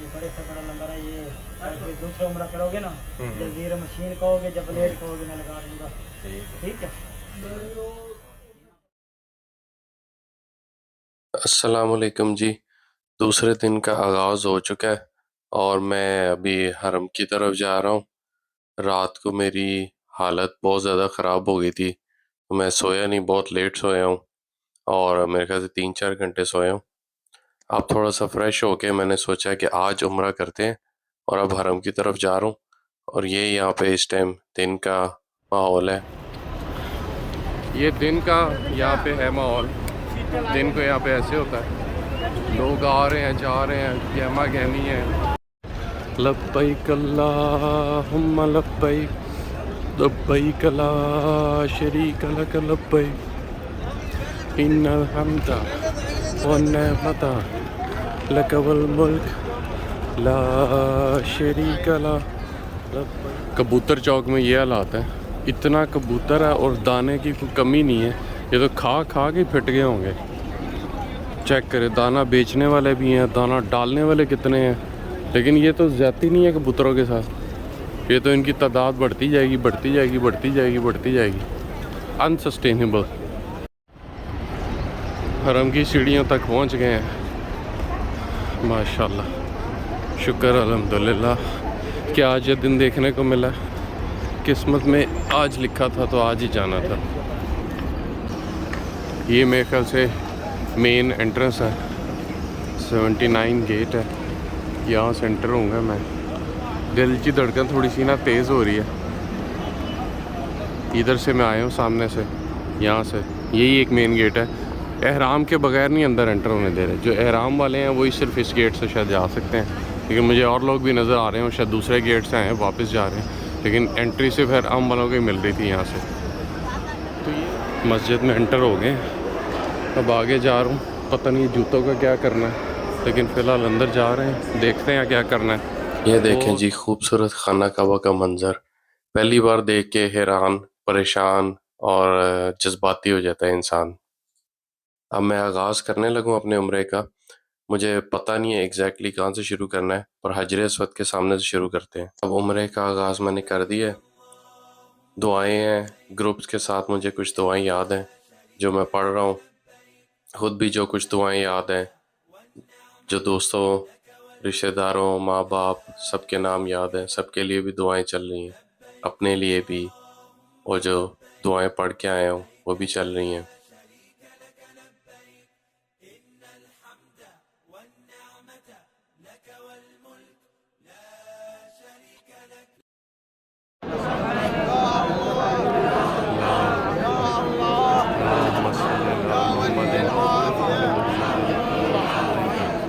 ये बड़े से बड़ा नंबर है ये। फिर दूसरा उम्र करोगे ना, जल्दीर मशीन कहोगे, जब लेट कहोगे मैं लगा दूंगा। ठीक है। अस्सलाम वालेकुम जी। दूसरे दिन का आगाज़ हो चुका है और मैं अभी हरम की तरफ जा रहा हूँ। रात को मेरी हालत बहुत ज़्यादा ख़राब हो गई थी, तो मैं सोया नहीं, बहुत लेट सोया हूँ और मेरे ख्याल से 3-4 घंटे सोया हूँ। अब थोड़ा सा फ्रेश होके मैंने सोचा कि आज उम्रा करते हैं और अब हरम की तरफ जा रहा हूँ। और ये यहाँ पे इस टाइम दिन का माहौल है। ये दिन का यहाँ पे है माहौल। दिन को यहाँ पे ऐसे होता है, लोग आ रहे हैं, जा रहे हैं, गहमा गहमी है। लब्बैक अल्लाहुम्मा लब्बैक लब्बैक ला शरीक लक लब्बैक इन्नल हम्दा वन्निअमता लक वल मुल्क ला शरीक ला। कबूतर चौक में ये हालात है, इतना कबूतर है और दाने की कोई कमी नहीं है। ये तो खा खा के फिट गए होंगे। चेक करें, दाना बेचने वाले भी हैं, दाना डालने वाले कितने हैं, लेकिन ये तो ज़्यादती नहीं है कबूतरों के साथ। ये तो इनकी तादाद बढ़ती जाएगी, बढ़ती जाएगी, बढ़ती जाएगी, बढ़ती जाएगी। अनसस्टेनेबल। हरम की सीढ़ियों तक पहुंच गए हैं। माशाल्लाह, शुक्र अल्हम्दुलिल्लाह कि आज ये दिन देखने को मिला। किस्मत में आज लिखा था तो आज ही जाना था। ये मेरे ख्याल से मेन एंट्रेंस है, 79 गेट है। यहाँ से एंटर होऊंगा मैं। दिल की धड़कन थोड़ी सी ना तेज़ हो रही है। इधर से मैं आया हूँ, सामने से, यहाँ से। यही एक मेन गेट है। एहराम के बगैर नहीं अंदर एंटर होने दे रहे। जो एहराम वाले हैं वही सिर्फ इस गेट से शायद जा सकते हैं, लेकिन मुझे और लोग भी नज़र आ रहे हैं, शायद दूसरे गेट से आए हैं, वापस जा रहे हैं, लेकिन एंट्री सिर्फ एहराम वालों को ही मिल रही थी यहाँ से। तो ये मस्जिद में एंटर हो गए। अब आगे जा रहा हूँ, पता नहीं जूतों का क्या करना है, लेकिन फ़िलहाल अंदर जा रहे हैं, देखते हैं क्या करना है। ये देखें जी, खूबसूरत खाना काबा का मंज़र। पहली बार देख के हैरान, परेशान और जज्बाती हो जाता है इंसान। अब मैं आगाज़ करने लगूँ अपने उम्रे का। मुझे पता नहीं है एग्जैक्टली कहाँ से शुरू करना है, पर हजर अस्वद के सामने से शुरू करते हैं। अब उम्रे का आगाज़ मैंने कर दिया है। दुआएं हैं ग्रुप्स के साथ, मुझे कुछ दुआएं याद हैं जो मैं पढ़ रहा हूँ। खुद भी जो कुछ दुआएं याद हैं, जो दोस्तों, रिश्तेदारों, माँ बाप, सबके नाम याद हैं, सबके लिए भी दुआएं चल रही हैं, अपने लिए भी, और जो दुआएं पढ़ के आए हूँ वो भी चल रही हैं।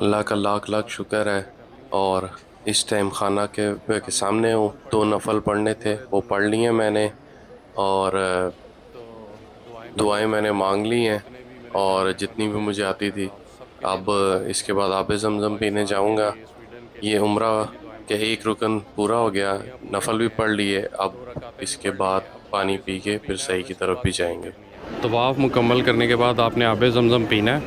अल्लाह का लाख लाख शुक्र है। और इस टाइम खाना के सामने हूँ। 2 नफल पढ़ने थे, वो पढ़ लिए मैंने, और दुआएं मैंने मांग ली हैं, और जितनी भी मुझे आती थी। अब इसके बाद आबे ज़मज़म पीने जाऊंगा। ये उम्रा के एक रुकन पूरा हो गया, नफल भी पढ़ लिए। अब इसके बाद पानी पी के फिर सही की तरफ भी जाएंगे। तवाफ़ मुकम्मल करने के बाद आपने आबे ज़मज़म पीना है,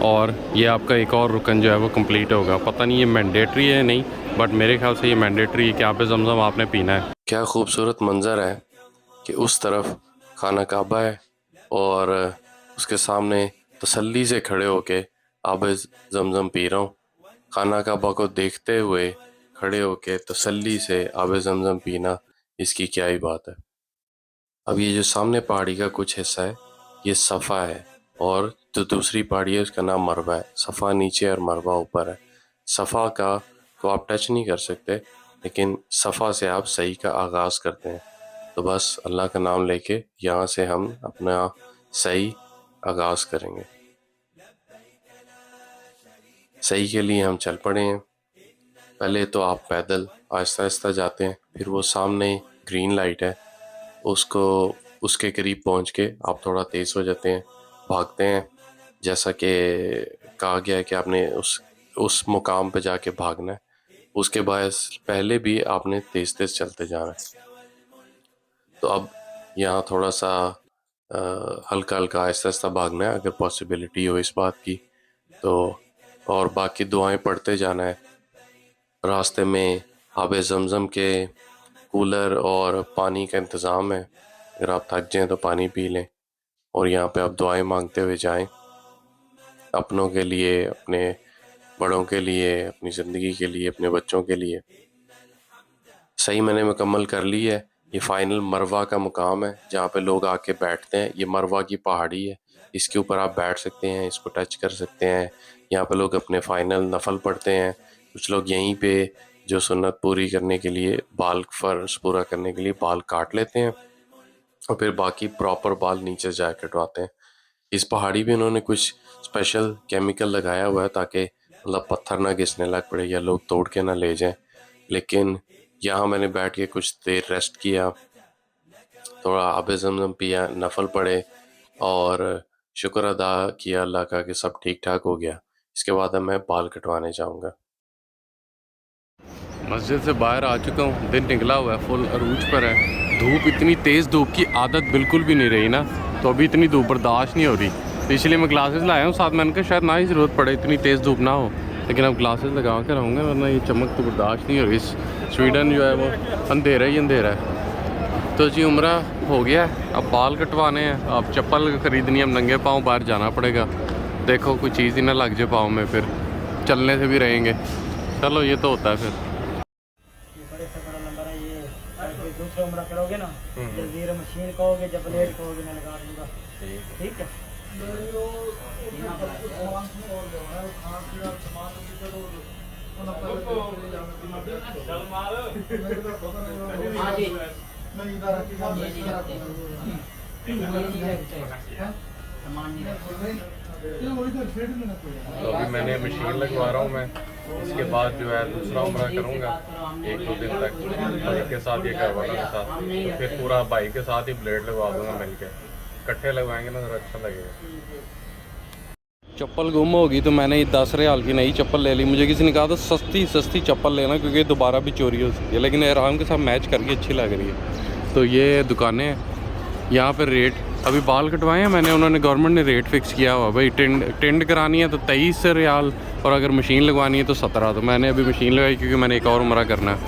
और ये आपका एक और रुकन जो है वो कंप्लीट होगा। पता नहीं ये मैंडेटरी है नहीं, बट मेरे ख्याल से ये मैंडेटरी है कि आबे ज़मज़म आपने पीना है। क्या खूबसूरत मंज़र है कि उस तरफ खाना काबा है और उसके सामने तसल्ली से खड़े होके आबे ज़मज़म पी रहा हूँ। खाना काबा को देखते हुए खड़े होके तसल्ली से आबे ज़मज़म पीना, इसकी क्या ही बात है। अब ये जो सामने पहाड़ी का कुछ हिस्सा है, ये सफ़ा है, और जो दूसरी पहाड़ी है उसका नाम मरवा है। सफ़ा नीचे और मरवा ऊपर है। सफ़ा का को आप टच नहीं कर सकते, लेकिन सफ़ा से आप सही का आगाज़ करते हैं। तो बस अल्लाह का नाम लेके यहाँ से हम अपना सही आगाज़ करेंगे। सही के लिए हम चल पड़े हैं। पहले तो आप पैदल आहिस्ता आहिस्ता जाते हैं, फिर वो सामने ग्रीन लाइट है, उसके करीब पहुंच के आप थोड़ा तेज़ हो जाते हैं, भागते हैं। जैसा कि कहा गया है कि आपने उस मुकाम पे जाके भागना है, उसके बाद पहले भी आपने तेज़ तेज़ चलते जाना है। तो अब यहाँ थोड़ा सा हल्का हल्का आहिस्ता आहिस्ता भागना है, अगर पॉसिबिलिटी हो इस बात की तो, और बाकी दुआएं पढ़ते जाना है। रास्ते में आब ज़मज़म के कूलर और पानी का इंतज़ाम है, अगर आप थक जाएं तो पानी पी लें, और यहाँ पे आप दुआएं मांगते हुए जाएं, अपनों के लिए, अपने बड़ों के लिए, अपनी ज़िंदगी के लिए, अपने बच्चों के लिए। सही मैंने मुकम्मल कर ली है। ये फ़ाइनल मरवा का मुकाम है जहाँ पे लोग आके बैठते हैं। ये मरवा की पहाड़ी है, इसके ऊपर आप बैठ सकते हैं, इसको टच कर सकते हैं। यहाँ पे लोग अपने फ़ाइनल नफल पढ़ते हैं। कुछ लोग यहीं पे जो सुन्नत पूरी करने के लिए, बाल फ़र्ज पूरा करने के लिए बाल काट लेते हैं, और फिर बाकी प्रॉपर बाल नीचे जा कटवाते हैं। इस पहाड़ी पे उन्होंने कुछ स्पेशल केमिकल लगाया हुआ है ताकि मतलब पत्थर ना घिसने लग पड़े या लोग तोड़ के ना ले जाएं। लेकिन यहाँ मैंने बैठ के कुछ देर रेस्ट किया, थोड़ा आब ज़मज़म पिया, नफल पढ़े और शुक्र अदा किया अल्लाह का कि सब ठीक ठाक हो गया। इसके बाद अब मैं बाल कटवाने जाऊँगा। मस्जिद से बाहर आ चुका हूँ, दिन निकला हुआ है, फुल अरूज पर है। धूप, इतनी तेज़ धूप की आदत बिल्कुल भी नहीं रही ना, तो अभी इतनी धूप बर्दाश्त नहीं हो रही। तो इसलिए मैं ग्लासेस लाया हूँ साथ, मैंने कहा शायद ना ही ज़रूरत पड़े, इतनी तेज़ धूप ना हो, लेकिन अब ग्लासेस लगा कर रहूँगा वरना ये चमक तो बर्दाश्त नहीं हो रही। स्वीडन जो है वो अंधेरा ही अंधेरा है। तो जी उम्रा हो गया, अब बाल कटवाने हैं, अब चप्पल ख़रीदनी है, अब नंगे पाँव बाहर जाना पड़ेगा। देखो कोई चीज़ ही ना लग जाए पाँव में, फिर चलने से भी रहेंगे। चलो ये तो होता है फिर। ये बड़े से बड़ा नंबर है ये, अगर दूसरा उम्रा करोगे ना, जजीर मशीन कहोगे, जबलेट कहोगे, मैं लगा दूँगा। ठीक है। तो अभी मैंने मशीन लगवा रहा हूँ मैं, इसके बाद जो है दूसरा उम्रा करूँगा 1-2 दिन तक, भाई के साथ, ये घर वालों के साथ, तो फिर पूरा भाई के साथ ही ब्लेड लगवा दूँगा मिलके, इकट्ठे लगवाएंगे ना ज़रा अच्छा लगेगा। चप्पल गुम होगी तो मैंने ये 10 रियाल की नई चप्पल ले ली। मुझे किसी ने कहा था सस्ती चप्पल लेना क्योंकि दोबारा भी चोरी हो सकती है, लेकिन एहराम के साथ मैच करके अच्छी लग रही है। तो ये दुकानें हैं, यहाँ पर रेट अभी बाल कटवाए हैं मैंने, उन्होंने गवर्नमेंट ने रेट फिक्स किया हुआ भाई, टेंड करानी है तो 23 रियाल, और अगर मशीन लगवानी है तो 17। तो मैंने अभी मशीन लगाई क्योंकि मैंने एक और उम्रा करना है।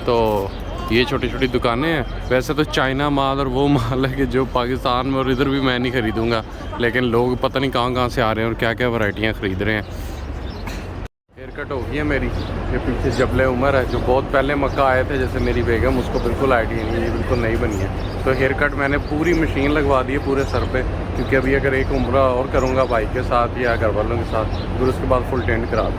तो ये छोटी छोटी दुकानें हैं। वैसे तो चाइना माल और वो माल है कि जो पाकिस्तान में और इधर भी मैं नहीं ख़रीदूँगा, लेकिन लोग पता नहीं कहाँ से आ रहे हैं और क्या क्या वैरायटियाँ ख़रीद रहे हैं। हेयर कट हो गई है मेरी, ये पीछे जबले उमर है जो बहुत पहले मक्का आए थे, जैसे मेरी बेगम, उसको बिल्कुल आइडिया नहीं, ये बिल्कुल नई बनी है। तो हेयर कट मैंने पूरी मशीन लगवा दी है पूरे सर पे, क्योंकि अभी अगर एक उम्रा और करूँगा भाई के साथ या घर वालों के साथ, फिर उसके बाद फुल टेंट करा दूँ।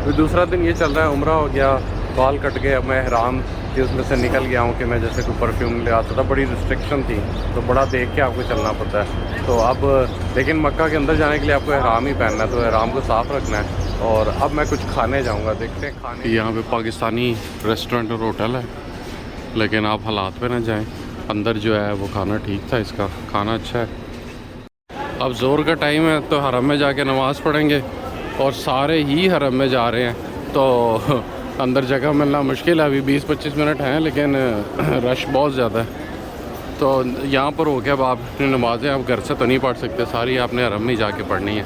फिर दूसरा दिन ये चल रहा है, उम्रा हो गया, बाल कट गए, अब मैं एहराम कि उसमें से निकल गया हूँ कि मैं जैसे कोई परफ्यूम ले आता था, बड़ी रिस्ट्रिक्शन थी, तो बड़ा देख के आपको चलना पड़ता है। तो अब लेकिन मक्का के अंदर जाने के लिए आपको एहराम ही पहनना है, तो एहराम को साफ़ रखना है। और अब मैं कुछ खाने जाऊँगा, देखते हैं खाने। यहाँ पे पाकिस्तानी रेस्टोरेंट और होटल है, लेकिन आप हालात पे ना जाएं। अंदर जो है वो खाना ठीक था, इसका खाना अच्छा है। अब ज़ोर का टाइम है तो हरम में जाके नमाज़ पढ़ेंगे, और सारे ही हरम में जा रहे हैं, तो अंदर जगह मिलना मुश्किल है। अभी 20-25 मिनट हैं, लेकिन रश बहुत ज़्यादा है। तो यहाँ पर हो गया, अब आप अपनी नमाज़ें आप घर से तो नहीं पढ़ सकते, सारी आपने हरम में जाके पढ़नी है।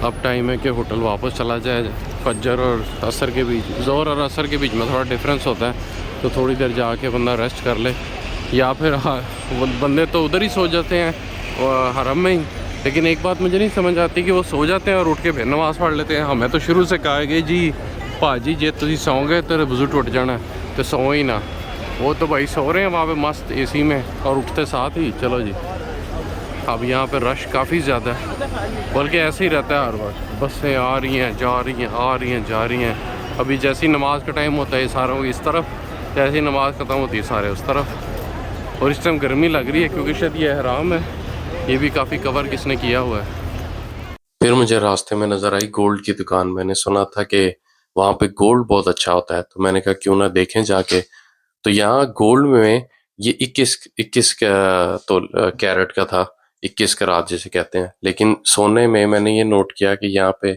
अब टाइम है कि होटल वापस चला जाए। फजर और असर के बीच, ज़ोहर और असर के बीच में थोड़ा डिफरेंस होता है, तो थोड़ी देर जाके बंदा रेस्ट कर ले, या फिर बंदे तो उधर ही सो जाते हैं हरम में ही। लेकिन एक बात मुझे नहीं समझ आती कि वो सो जाते हैं और उठ के फिर नमाज़ पढ़ लेते हैं। हमें तो शुरू से कहा गया जी भाजी जे तुम सौ गए तेरे वज़ू टुट जाना, तो सो ही ना। वो तो भाई सो रहे हैं वहाँ पे मस्त एसी में, और उठते साथ ही चलो जी। अब यहाँ पे रश काफ़ी ज़्यादा है, बल्कि ऐसे ही रहता है हर बार, बसें आ रही हैं जा रही हैं, आ रही हैं जा रही हैं। अभी जैसी नमाज का टाइम होता है सारों इस तरफ, जैसी नमाज ख़त्म होती है सारे उस तरफ। और इस टाइम गर्मी लग रही है क्योंकि शायद ये एहराम है, ये भी काफ़ी कवर किसने किया हुआ है। फिर मुझे रास्ते में नज़र आई गोल्ड की दुकान। मैंने सुना था कि वहाँ पे गोल्ड बहुत अच्छा होता है, तो मैंने कहा क्यों ना देखें जाके। तो यहाँ गोल्ड में ये 21 का तो कैरेट का था, 21 करात जिसे कहते हैं। लेकिन सोने में मैंने ये नोट किया कि यहाँ पे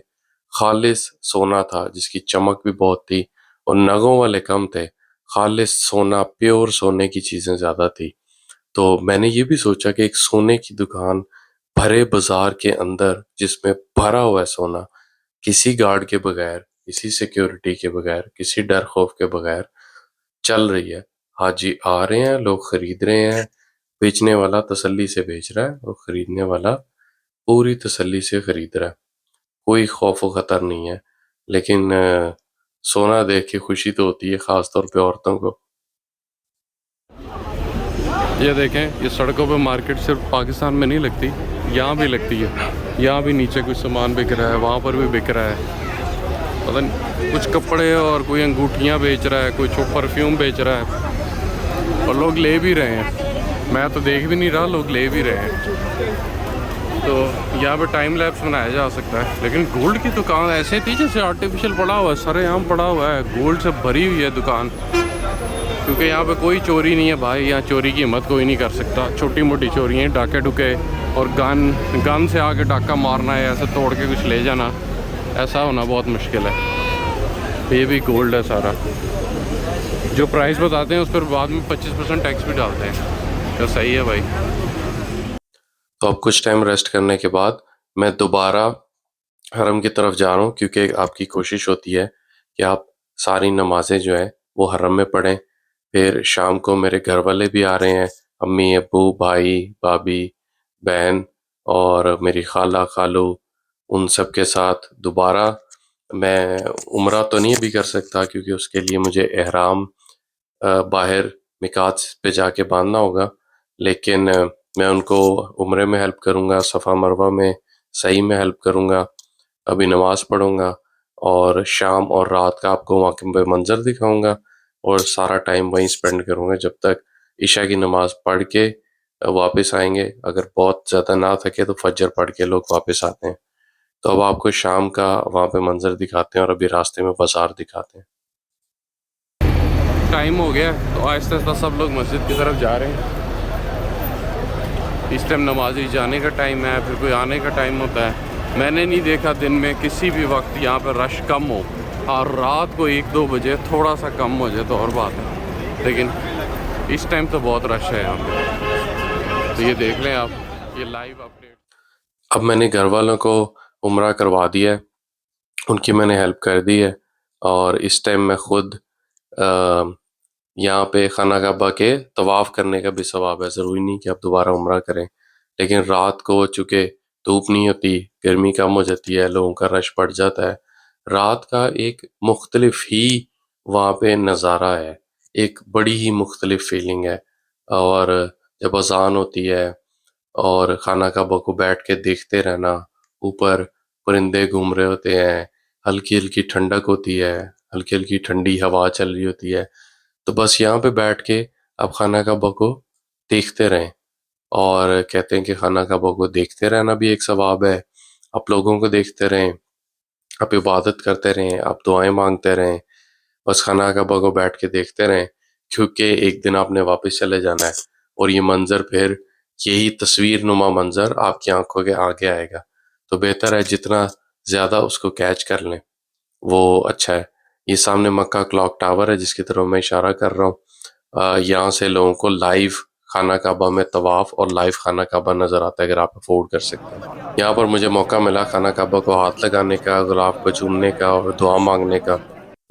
खालिस सोना था जिसकी चमक भी बहुत थी और नगों वाले कम थे। खालिस सोना, प्योर सोने की चीज़ें ज़्यादा थी। तो मैंने ये भी सोचा कि एक सोने की दुकान भरे बाजार के अंदर जिसमें भरा हुआ है सोना, किसी गार्ड के बगैर, किसी सिक्योरिटी के बगैर, किसी डर खौफ के बगैर चल रही है। हाजी आ रहे हैं, लोग खरीद रहे हैं, बेचने वाला तसल्ली से बेच रहा है और खरीदने वाला पूरी तसल्ली से खरीद रहा है। कोई खौफ व खतर नहीं है। लेकिन सोना देख के खुशी तो होती है, खास तौर पे औरतों को। ये देखें, ये सड़कों पे मार्केट सिर्फ पाकिस्तान में नहीं लगती, यहाँ भी लगती है। यहाँ भी नीचे कुछ सामान बिक रहा है, वहाँ पर भी बिक रहा है। पता नहीं कुछ कपड़े और कोई अंगूठियाँ बेच रहा है, कोई परफ्यूम बेच रहा है और लोग ले भी रहे हैं। मैं तो देख भी नहीं रहा, लोग ले भी रहे हैं। तो यहाँ पे टाइम लैप्स बनाया जा सकता है। लेकिन गोल्ड की दुकान ऐसे थी जैसे आर्टिफिशियल पड़ा हुआ है, सरेआम पड़ा हुआ है, गोल्ड से भरी हुई है दुकान। क्योंकि यहाँ पे कोई चोरी नहीं है भाई, यहाँ चोरी की हिम्मत कोई नहीं कर सकता। छोटी मोटी चोरी हैं, डाके डुके और गन से आके डाका मारना है, ऐसे तोड़ के कुछ ले जाना, ऐसा होना बहुत मुश्किल है। ये भी गोल्ड है सारा। जो प्राइस बताते हैं उस पर बाद में 25% टैक्स भी डालते हैं, तो सही है भाई। तो अब कुछ टाइम रेस्ट करने के बाद मैं दोबारा हरम की तरफ जा रहा हूँ, क्योंकि आपकी कोशिश होती है कि आप सारी नमाजें जो है वो हरम में पढ़ें। फिर शाम को मेरे घर वाले भी आ रहे हैं, अम्मी, अब्बू, भाई, भाभी, बहन और मेरी खाला, खालू, उन सब के साथ दोबारा। मैं उम्रा तो नहीं भी कर सकता क्योंकि उसके लिए मुझे एहराम बाहर मिकात पे जाके बांधना होगा। लेकिन मैं उनको उम्रे में हेल्प करूँगा, सफ़ा मरवा में सही में हेल्प करूँगा, अभी नमाज पढ़ूँगा और शाम और रात का आपको वहाँ के मंजर दिखाऊँगा और सारा टाइम वहीं स्पेंड करूँगा जब तक इशा की नमाज पढ़ के वापस आएंगे। अगर बहुत ज़्यादा ना थके तो फजर पढ़ के लोग वापस आते हैं। तो अब आपको शाम का वहाँ पे मंजर दिखाते हैं और अभी रास्ते में बाजार दिखाते हैं। टाइम हो गया तो आहिस्ता आहिस्ता सब लोग मस्जिद की तरफ जा रहे हैं। इस टाइम नमाजी जाने का टाइम है, फिर कोई आने का टाइम होता है। मैंने नहीं देखा दिन में किसी भी वक्त यहाँ पर रश कम हो, और रात को 1-2 बजे थोड़ा सा कम हो जाए तो और बात है, लेकिन इस टाइम तो बहुत रश है यहाँ पे। तो ये देख लें आप, ये लाइव अपडेट। अब मैंने घर वालों को उम्रा करवा दिया है, उनकी मैंने हेल्प कर दी है और इस टाइम मैं खुद यहाँ पे खाना काबा के तवाफ़ करने का भी सवाब है। ज़रूरी नहीं कि आप दोबारा उम्रा करें, लेकिन रात को चूँकि धूप नहीं होती, गर्मी कम हो जाती है, लोगों का रश बढ़ जाता है। रात का एक मुख्तलिफ ही वहाँ पे नज़ारा है, एक बड़ी ही मुख्तलिफ फीलिंग है। और जब अज़ान होती है और खाना काबा को बैठ के देखते रहना, ऊपर परिंदे घूम रहे होते हैं, हल्की-हल्की ठंडक होती है, हल्की-हल्की ठंडी हवा चल रही होती है। तो बस यहाँ पे बैठ के आप खाना काबा को देखते रहें। और कहते हैं कि खाना काबा को देखते रहना भी एक सवाब है। आप लोगों को देखते रहें, आप इबादत करते रहें, आप दुआएं मांगते रहें, बस खाना काबा को बैठ के देखते रहें, क्योंकि एक दिन आपने वापस चले जाना है और ये मंजर फिर यही तस्वीर नुमा मंजर आपकी आंखों के आगे आएगा। तो बेहतर है जितना ज़्यादा उसको कैच कर लें वो अच्छा है। ये सामने मक्का क्लॉक टावर है जिसकी तरफ मैं इशारा कर रहा हूँ। यहाँ से लोगों को लाइव खाना काबा में तवाफ़ और लाइव खाना काबा नज़र आता है अगर आप अफोर्ड कर सकते हैं। यहाँ पर मुझे मौका मिला खाना काबा को हाथ लगाने का, गुलाब को चूमने का और दुआ मांगने का।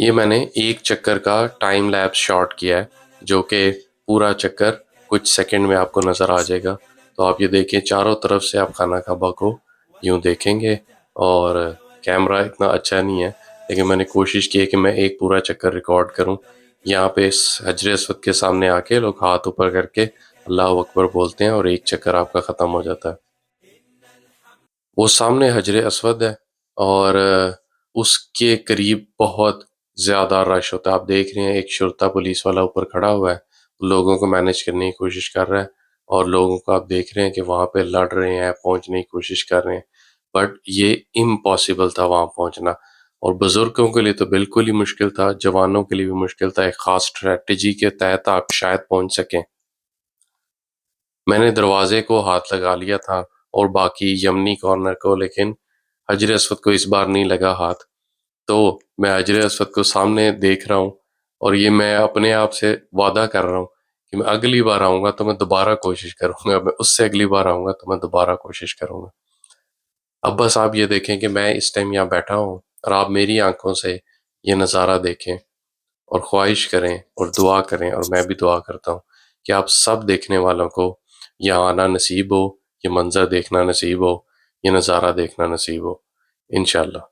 ये मैंने एक चक्कर का टाइम लैप्स शॉट किया है, जो कि पूरा चक्कर कुछ सेकंड में आपको नज़र आ जाएगा। तो आप ये देखिए, चारों तरफ से आप खाना काबा को यूँ देखेंगे और कैमरा इतना अच्छा नहीं है, लेकिन मैंने कोशिश की है कि मैं एक पूरा चक्कर रिकॉर्ड करूं। यहाँ पे इस हजर अस्वद के सामने आके लोग हाथ ऊपर करके अल्लाह अकबर बोलते हैं और एक चक्कर आपका ख़त्म हो जाता है। वो सामने हजर अस्वद है और उसके करीब बहुत ज़्यादा रश होता है। आप देख रहे हैं एक शुरता पुलिस वाला ऊपर खड़ा हुआ है, लोगों को मैनेज करने की कोशिश कर रहा है। और लोगों को आप देख रहे हैं कि वहाँ पे लड़ रहे हैं, पहुँचने की कोशिश कर रहे हैं, बट ये इम्पॉसिबल था वहाँ पहुँचना। और बुज़ुर्गों के लिए तो बिल्कुल ही मुश्किल था, जवानों के लिए भी मुश्किल था। एक ख़ास स्ट्रैटेजी के तहत आप शायद पहुँच सकें। मैंने दरवाजे को हाथ लगा लिया था और बाकी यमनी कॉर्नर को, लेकिन हजर अस्वद को इस बार नहीं लगा हाथ। तो मैं हजर अस्वद को सामने देख रहा हूँ और ये मैं अपने आप से वादा कर रहा हूँ कि मैं अगली बार आऊँगा तो मैं दोबारा कोशिश करूँगा, मैं उससे अगली बार आऊँगा तो मैं दोबारा कोशिश करूँगा। अब बस आप ये देखें कि मैं इस टाइम यहाँ बैठा हूँ और आप मेरी आंखों से ये नज़ारा देखें और ख्वाहिश करें और दुआ करें, और मैं भी दुआ करता हूँ कि आप सब देखने वालों को यहाँ आना नसीब हो, ये मंज़र देखना नसीब हो, ये नज़ारा देखना नसीब हो, इंशाल्लाह।